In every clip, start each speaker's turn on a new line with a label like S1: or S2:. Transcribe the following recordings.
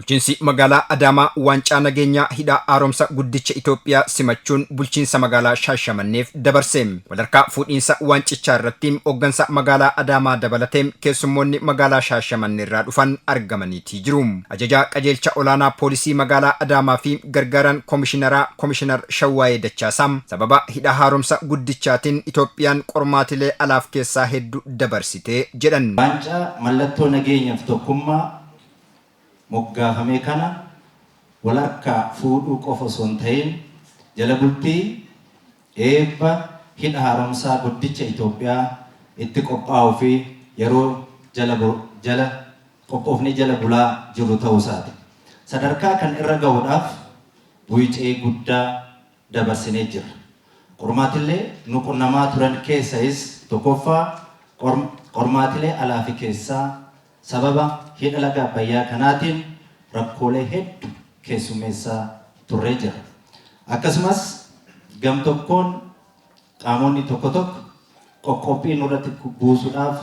S1: Bulchiinsi magaalaa Adaamaa waancaa nageenyaa hidha haaromsa guddicha Itoophiyaa simachuun bulchiinsa magaalaa Shaashamanneef dabarse. Walharkaa fuudhiinsa waancichaa irratti hooggansa magaalaa Adaamaa dabalatee keessummoonni magaalaa Shaashamannee irraa dhufan argamaniiti jiru. Ajajaa qajeelcha olaanaa poolisii magaalaa Adaamaa fi gargaaraan koomishinar Shawwaayee Dachaasaa sababa hidha haaromsa guddichaatiin Itoophiyaan qormaatilee alaaf keessaa hedduu dabarsitee jedhan.
S2: Waancaa mallattoo nageenyaaf tokkummaa moggaafame kana walharkaa fuudhuu qofa osoo hin ta'in jala bultii eebba hidha haaromsaa guddicha Itoophiyaa itti qophaa'uu fi yeroo jala qophoofnee jala bulaa jiru ta'uu isaati. Sadarkaa kan irra gahuudhaaf bu'icee guddaa dabarsinee jirra. Qormaatilee nu qunnamaa turan keessais tokkoffaa qormaatilee alaa fi keessaa sababa hidha laga Abbayyaa kanaatiin rakkoolee hedduu keessummeessaa turree jira. Akkasumas gam tokkoon qaamonni tokko qoqqophii nurratti buusuudhaaf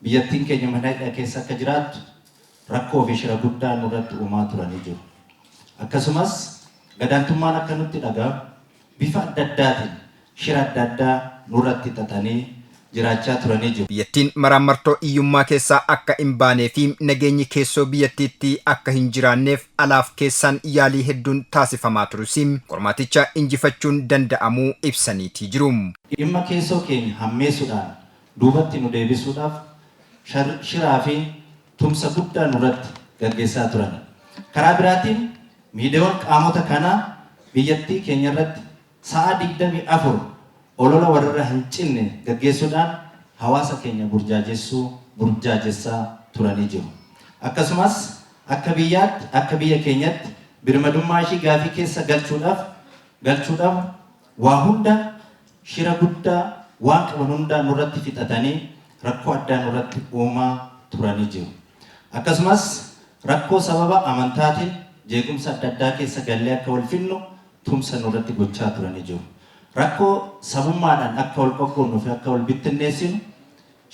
S2: biyyattiin keenya mana hidhaa keessa akka jiraattu rakkoo fi shira guddaa nurratti uumaa turanii jiru. Akkasumas gadaantummaan akka nutti dhagahamu bifa adda addaatiin shira adda addaa nurratti xaxanii jiraachaa turanii jiru.
S1: Biyyattiin maraamartoo iyyummaa keessaa akka hin baanee fi nageenyi keessoo biyyattiitti akka hin jiraanneef alaaf keessaan yaalii hedduun taasifamaa turus qormaaticha injifachuun danda'amuu ibsaniiti jiru.
S2: Dhimma keessoo keenya hammeessuudhaan duubatti nu deebisuudhaaf shiraa fi tumsa guddaa nurratti gaggeessaa turan. Karaa biraatiin miidiyoon qaamota kanaa biyyattii keenya irratti sa'a 24 olola warra hin cinne gaggeessuudhaan hawaasa keenya burjaajessaa turanii jiru. Akkasumas akka biyya keenyatti birmadummaa ishii gaafii keessa galchuudhaaf waa hunda shira guddaa waan qaban hundaa nurratti fixatanii rakkoo addaa nurratti uumaa turanii jiru. Akkasumas rakkoo sababa amantaatiin jeequmsa adda addaa keessa gallee akka wal finnu tumsa nurratti gochaa turanii jiru. Rakkoo sabummaadhaan akka wal qoqqoodnu fi akka wal bittinneessinu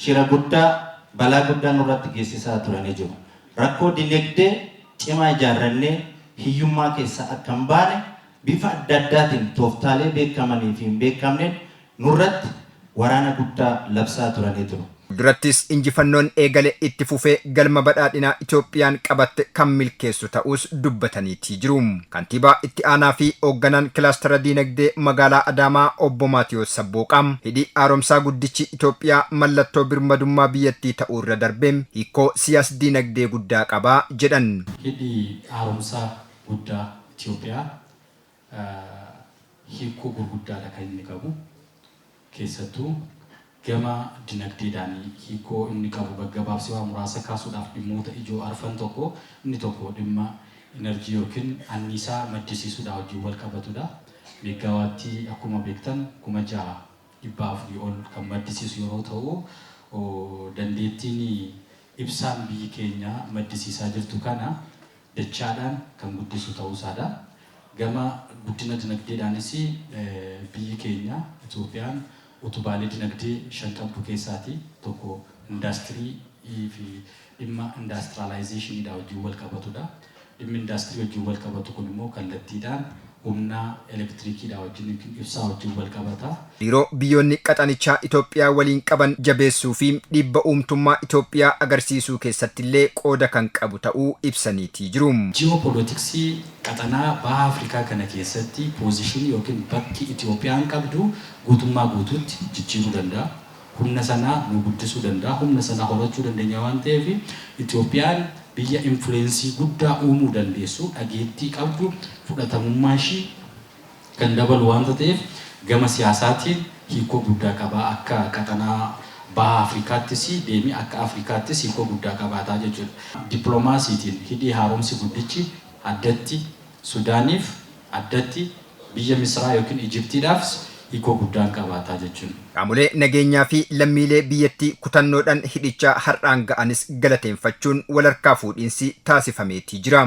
S2: shira guddaa balaa guddaa nurratti geessisaa turanii jiru. Rakkoo dinagdee cimaa ijaarrannee hiyyummaa keessaa akka hin baane bifa adda addaatiin tooftaalee beekamanii fi hin beekamneen nurratti waraana guddaa labsaa turanii jiru.
S1: Durattis injifannoon eegale itti fufee galma badhaadhinaa Itoophiyaan qabatte kan milkeessu ta'us dubbataniiti jiru. Kantiibaa itti aanaa fi hoogganaan kilaastara diinagdee magaalaa Adaamaa obbo Maatiyos Sabbooqaa hidhi haaromsaa guddichi Itoophiyaa mallattoo birmadummaa biyyattii ta'uu irra darbee hiikoo siyaas diinagdee guddaa qabaa jedhan.
S3: Hidhi haaromsaa guddaa Itoophiyaa hiikoo gurguddaadha kan inni qabu. Keessattuu gama dinagdeedhaan hiikoo inni qabu gabaabsee waa muraasa kaasuudhaaf dhimmoota ijoo arfan tokko inni tokko dhimma enerjii yookiin anniisaa maddisiisuudhaan wajjin wal qabatudha. Meegaawaattii akkuma beektan 6,400 ol kan maddisiisu yeroo ta'u dandeettiin ibsaan biyyi keenya maddisiisaa jirtu kana dachaadhaan kan guddisu ta'uusaadha. Gama guddina dinagdeedhaanis biyyi keenya Itoophiyaan utubaalee dinagdee 5 qabdu keessaati tokko indaastirii fi dhimma industrializationidha wajjin wal qabatudha. Dhimmi indaastirii wajjin wal qabatu kun immoo kallattiidhaan humna elektirikiidha wajjin ibsaa wajjin wal qabata.
S1: Yeroo biyyoonni qaxanichaa Itoophiyaa waliin qaban jabeessuu fi dhiibba uumtummaa Itoophiyaa agarsiisuu keessatti illee qooda kan qabu ta'uu ibsaniiti jiru.
S3: Ji'opolitiksii qaxanaa baha Afrikaa kana keessatti poozishinii yookiin bakki Itoophiyaan qabdu guutummaa guutuutti jijjiiruu danda'a. Humna sanaa nu guddisuu danda'a. Humna sanaa horachuu dandeenya waan ta'eef Itoophiyaan biyya influensii guddaa uumuu dandeessu dhageettii qabdu fudhatamummaa ishii kan dabalu waan ta'eef gama siyaasaatiin hiikoo guddaa qabaa akka qaxanaa baha Afrikaattis deemee akka Afrikaattis hiikoo guddaa qabaataa jechuudha. Dippiloomaasiitiin hidhi haaromsi guddichi addatti Sudaaniif addatti biyya Misraa yookiin Ijiptiidhaaf hiikoo guddaan qabaataa jechuudha.
S1: Qaamolee nageenyaa fi lammiilee biyyattii kutannoodhaan hidhichaa har'aan ga'anis galateeffachuun walharkaa fuudhiinsi taasifameeti jira.